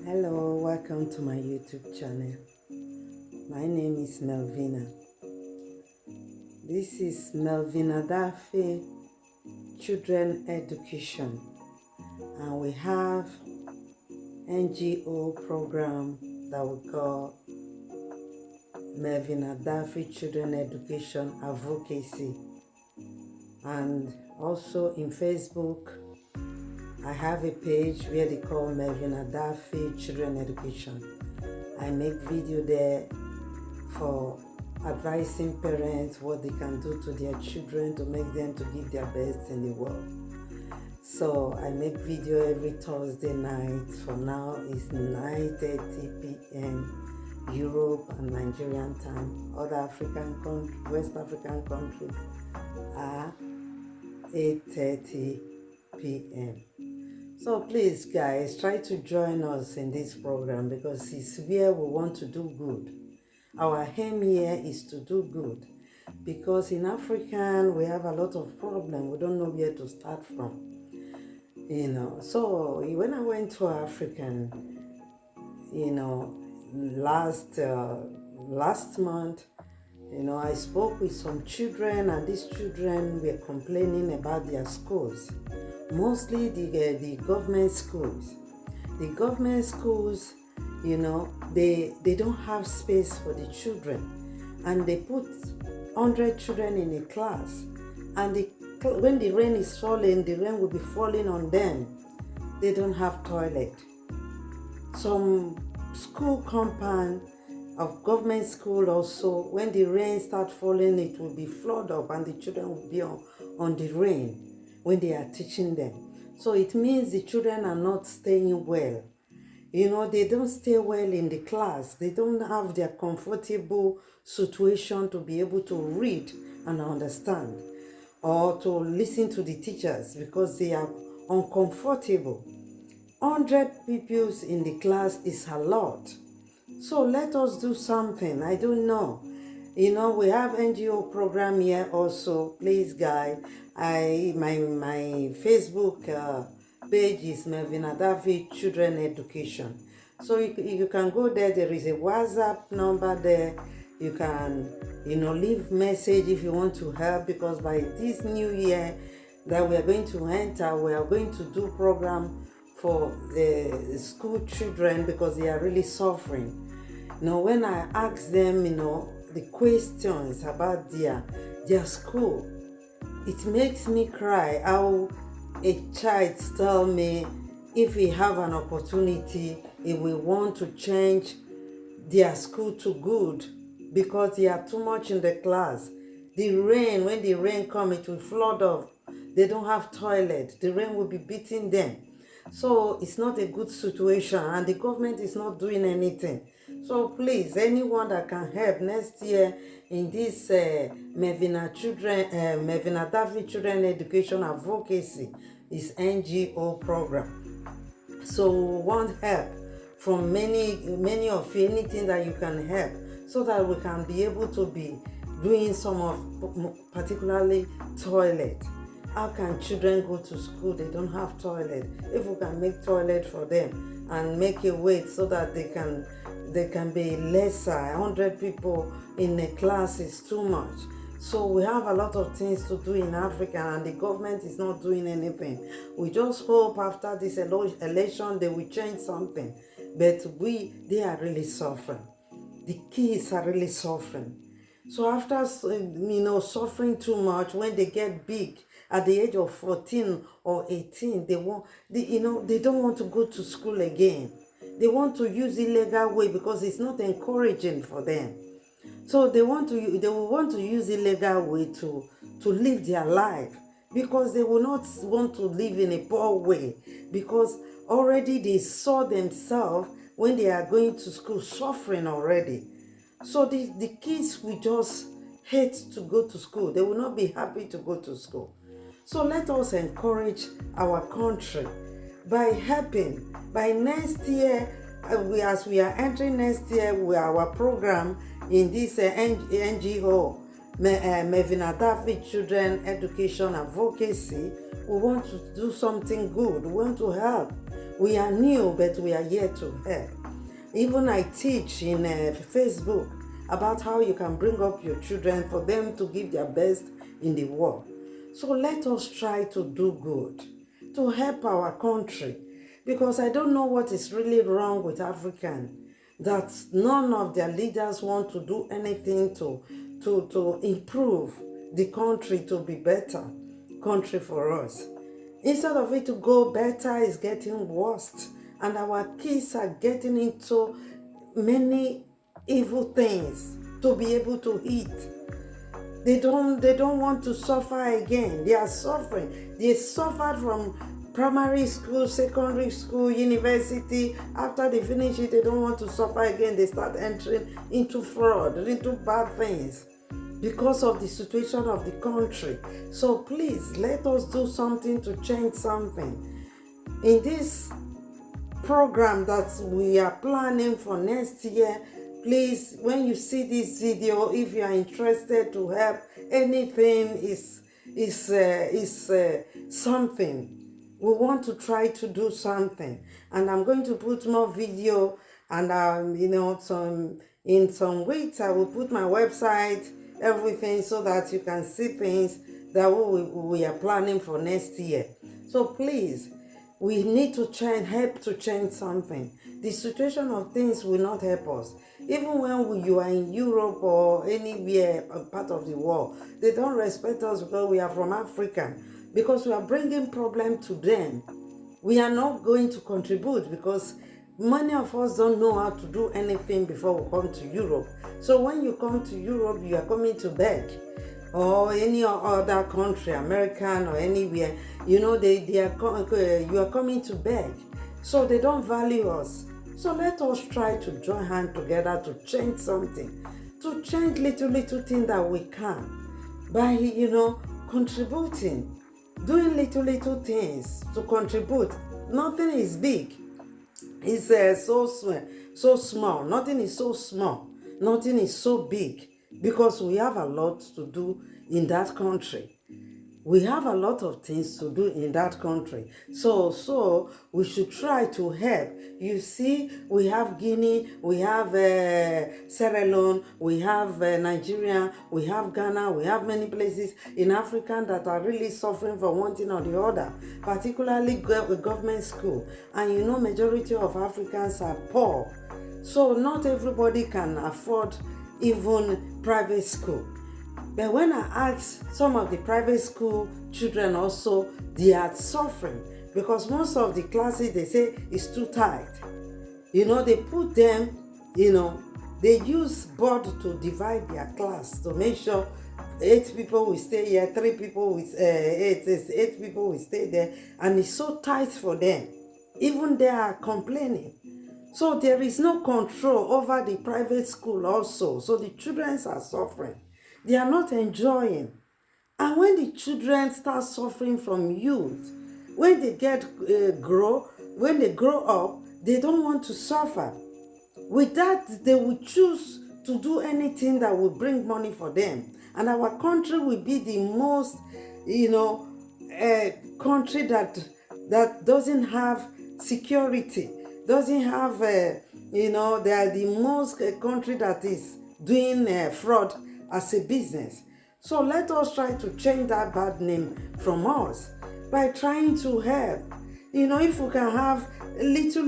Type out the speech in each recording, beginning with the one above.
Hello, welcome to my YouTube channel. My name is Melvina. This is Melvina Daffy Children Education, and we have NGO program that we call Melvina Daffy Children Education Advocacy. And also in Facebook, I have a page where they call Melvina Daffy Children Education. I make video there for advising parents what they can do to their children to make them to give their best in the world. So I make video every Thursday night. For now it's 9:30 p.m. Europe and Nigerian time. Other West African countries are 8:30 p.m. So please guys, try to join us in this program because it's where we want to do good. Our aim here is to do good because in African we have a lot of problems. We don't know where to start from. So when I went to African, last month, I spoke with some children, and these children were complaining about their schools, mostly the government schools. The government schools, they don't have space for the children, and they put 100 children in a class, and when the rain is falling, the rain will be falling on them. They don't have toilet. Some school compound of government school also, when the rain starts falling, it will be flooded up, and the children will be on the rain when they are teaching them. So it means the children are not staying well. They don't stay well in the class. They don't have their comfortable situation to be able to read and understand, or to listen to the teachers because they are uncomfortable. 100 pupils in the class is a lot. So let us do something. I don't know. We have NGO program here also. Please, guys, my Facebook page is Melvina Daffy Children Education. So you can go there. There is a WhatsApp number there. You can, leave message if you want to help, because by this new year that we are going to enter, we are going to do program for the school children because they are really suffering. When I ask them, the questions about their school, it makes me cry. How a child tell me if we have an opportunity, if we want to change their school to good because they are too much in the class. When the rain comes, it will flood up. They don't have toilet. The rain will be beating them. So it's not a good situation, and the government is not doing anything. So please, anyone that can help next year in this Melvina Daffy Children Education Advocacy is NGO program. So we want help from many of you, anything that you can help, so that we can be able to be doing some of, particularly toilet. How can children go to school? They don't have toilet. If we can make toilet for them and make a way so that they can be lesser. 100 people in a class is too much. So we have a lot of things to do in Africa, and the government is not doing anything. We just hope after this election they will change something. But they are really suffering. The kids are really suffering. So after suffering too much, when they get big at the age of 14 or 18, they don't want to go to school again. They want to use illegal way because it's not encouraging for them. So they will want to use illegal way to live their life, because they will not want to live in a poor way, because already they saw themselves when they are going to school suffering already. So the kids will just hate to go to school. They will not be happy to go to school. So let us encourage our country by helping. By next year, as we are entering next year with our program in this NGO, Melvina Daffy Children Education Advocacy, we want to do something good. We want to help. We are new, but we are here to help. Even I teach in Facebook about how you can bring up your children for them to give their best in the world. So let us try to do good, to help our country, because I don't know what is really wrong with African, that none of their leaders want to do anything to improve the country to be better country for us. Instead of it to go better, it's getting worse. And our kids are getting into many evil things to be able to eat. They don't want to suffer again. They are suffering. They suffered from primary school, secondary school, university. After they finish it, they don't want to suffer again. They start entering into fraud, into bad things, because of the situation of the country. So please, let us do something to change something. In this program that we are planning for next year, please, when you see this video, if you are interested to help, anything is something. We want to try to do something. And I'm going to put more video, and in some weeks I will put my website, everything, so that you can see things that we are planning for next year. So please, we need to help to change something. The situation of things will not help us. Even when you are in Europe or anywhere part of the world, they don't respect us because we are from Africa, because we are bringing problem to them. We are not going to contribute because many of us don't know how to do anything before we come to Europe. So when you come to Europe, you are coming to beg, or any other country, American or anywhere, you are coming to beg. So they don't value us. So let us try to join hands together to change something, to change little things that we can by contributing, doing little things to contribute. Nothing is big. It's so small. Nothing is so small. Nothing is so big, because we have a lot to do in that country. We have a lot of things to do in that country. So we should try to help. You see, we have Guinea, we have Sierra Leone, we have Nigeria, we have Ghana, we have many places in Africa that are really suffering for one thing or the other, particularly government school. And majority of Africans are poor. So not everybody can afford even private school. But when I ask some of the private school children also, they are suffering because most of the classes, they say, is too tight. They put them, they use board to divide their class to make sure 8 people will stay here, 3 people with 8 people will stay there, and it's so tight for them. Even they are complaining. So there is no control over the private school also. So the children are suffering. They are not enjoying. And when the children start suffering from youth, when they when they grow up, they don't want to suffer. With that, they will choose to do anything that will bring money for them. And our country will be the most, country that doesn't have security, doesn't have, they are the most country that is doing fraud as a business. So let us try to change that bad name from us by trying to help. If we can have little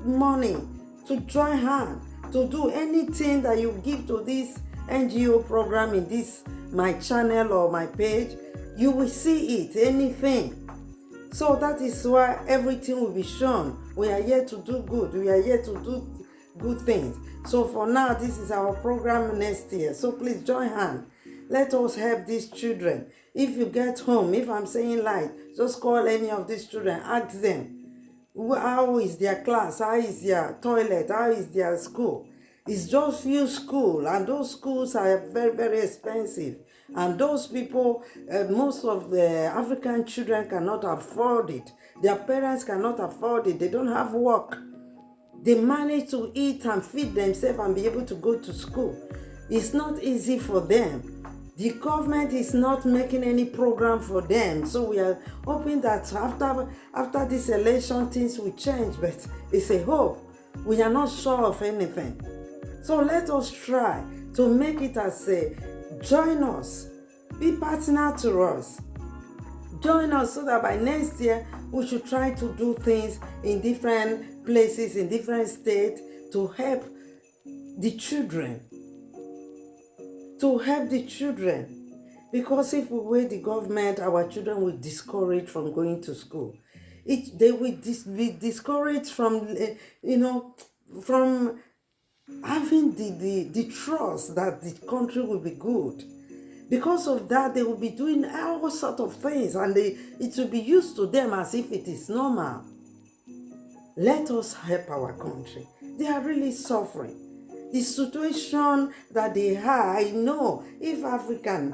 money to join hands to do anything that you give to this NGO program in this my channel or my page, you will see it, anything. So that is why everything will be shown. We are here to do good. We are here to do good things. So for now, this is our program next year. So please join hands. Let us help these children. If you get home, if I'm saying live, just call any of these children, ask them, how is their class, how is their toilet, how is their school. It's just few schools, and those schools are very, very expensive. And those people, most of the African children cannot afford it. Their parents cannot afford it. They don't have work. They manage to eat and feed themselves and be able to go to school. It's not easy for them. The government is not making any program for them. So we are hoping that after this election, things will change. But it's a hope. We are not sure of anything. So let us try to make it as a join us. Be partner to us. Join us so that by next year, we should try to do things in different places, in different states to help the children. To help the children. Because if we wait the government, our children will discourage from going to school. They will be discouraged from, from having the trust that the country will be good. Because of that, they will be doing all sorts of things, and it will be used to them as if it is normal. Let us help our country. They are really suffering. The situation that they are, I know, if African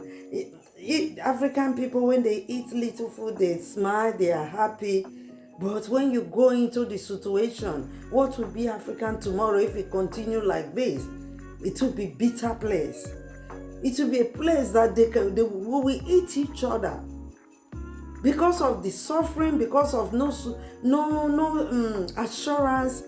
people, when they eat little food, they smile, they are happy. But when you go into the situation, what will be African tomorrow if we continue like this? It will be a bitter place. It will be a place that they will eat each other. Because of the suffering, because of no assurance,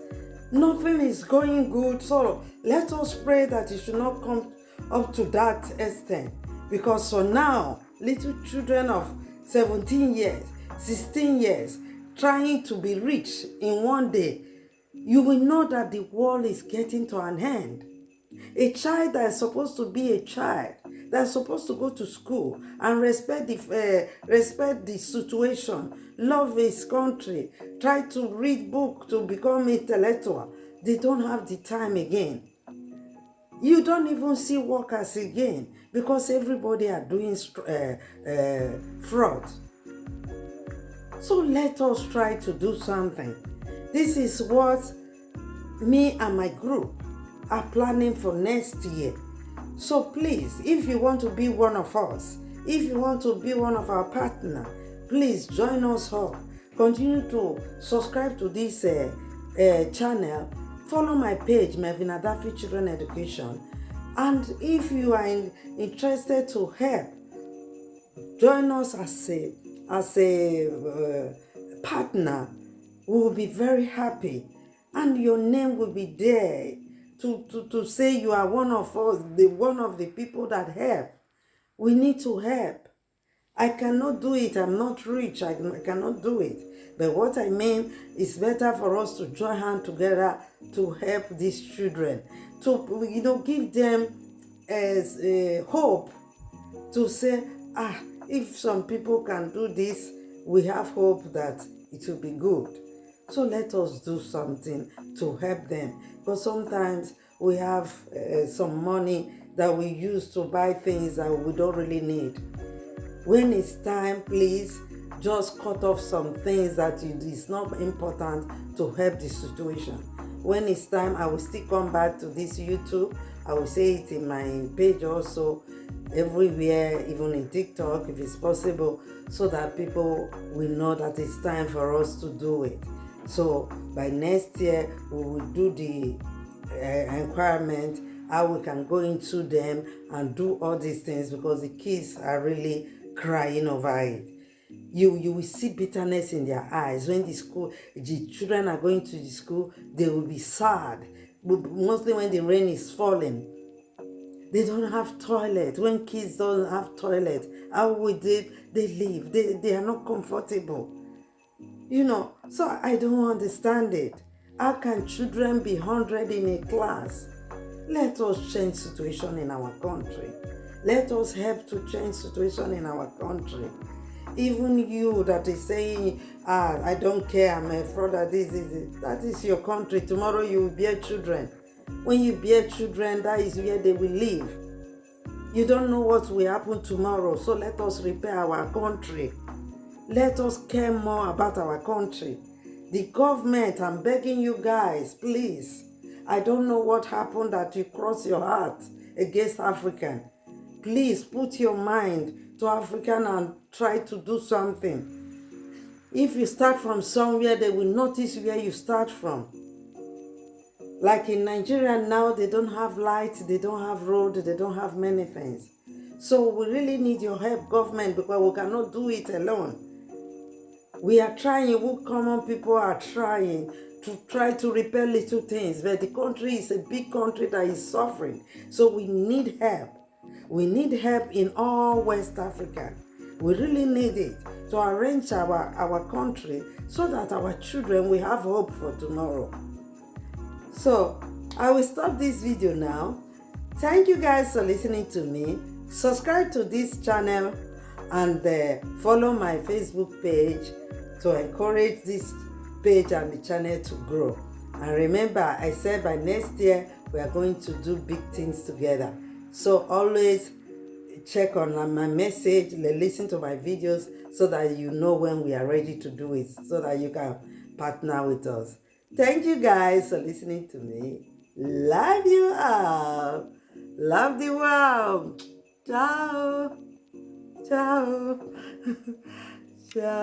nothing is going good. So let us pray that it should not come up to that extent. Because for now, little children of 17 years, 16 years, trying to be rich in one day, you will know that the world is getting to an end. A child that is supposed to be a child, that is supposed to go to school and respect the situation, love his country, try to read book to become intellectual, they don't have the time again. You don't even see workers again because everybody are doing fraud. So let us try to do something. This is what me and my group are planning for next year. So please, if you want to be one of us, if you want to be one of our partners, please join us up. Continue to subscribe to this channel. Follow my page, Melvin Adafi Children Education. And if you are interested to help, join us as a partner. We will be very happy. And your name will be there to say you are one of us, one of the people that help. We need to help. I cannot do it. I'm not rich. I cannot do it. But what I mean is better for us to join hands together to help these children. To give them as a hope to say, if some people can do this, we have hope that it will be good. So let us do something to help them. Because sometimes we have some money that we use to buy things that we don't really need. When it's time, please just cut off some things that is not important to help the situation. When it's time, I will still come back to this YouTube. I will say it in my page also, everywhere, even in TikTok if it's possible, so that people will know that it's time for us to do it. So by next year, we will do the requirement, how we can go into them and do all these things, because the kids are really crying over it. You will see bitterness in their eyes. When the children are going to the school, they will be sad. Mostly when the rain is falling. They don't have toilet. When kids don't have toilet, how would they live? They are not comfortable. So I don't understand it. How can children be 100 in a class? Let us change situation in our country. Let us help to change situation in our country. Even you that is saying, I don't care, I'm a fraud, that is your country. Tomorrow you will bear children. When you bear children, that is where they will live. You don't know what will happen tomorrow, so let us repair our country. Let us care more about our country. The government, I'm begging you guys, please. I don't know what happened that you cross your heart against African. Please put your mind to African and try to do something. If you start from somewhere, they will notice where you start from. Like in Nigeria now, they don't have lights, they don't have road, they don't have many things. So we really need your help, government, because we cannot do it alone. We are trying, we common people are trying to repair little things, but the country is a big country that is suffering. So we need help. We need help in all West Africa. We really need it to arrange our country so that our children will have hope for tomorrow. So I will stop this video now. Thank you guys for listening to me. Subscribe to this channel and follow my Facebook page to encourage this page and the channel to grow. And remember, I said by next year we are going to do big things together. So always check on my message, listen to my videos so that you know when we are ready to do it, so that you can partner with us. Thank you guys for listening to me. Love you all. Love the world. Ciao. Ciao. Ciao.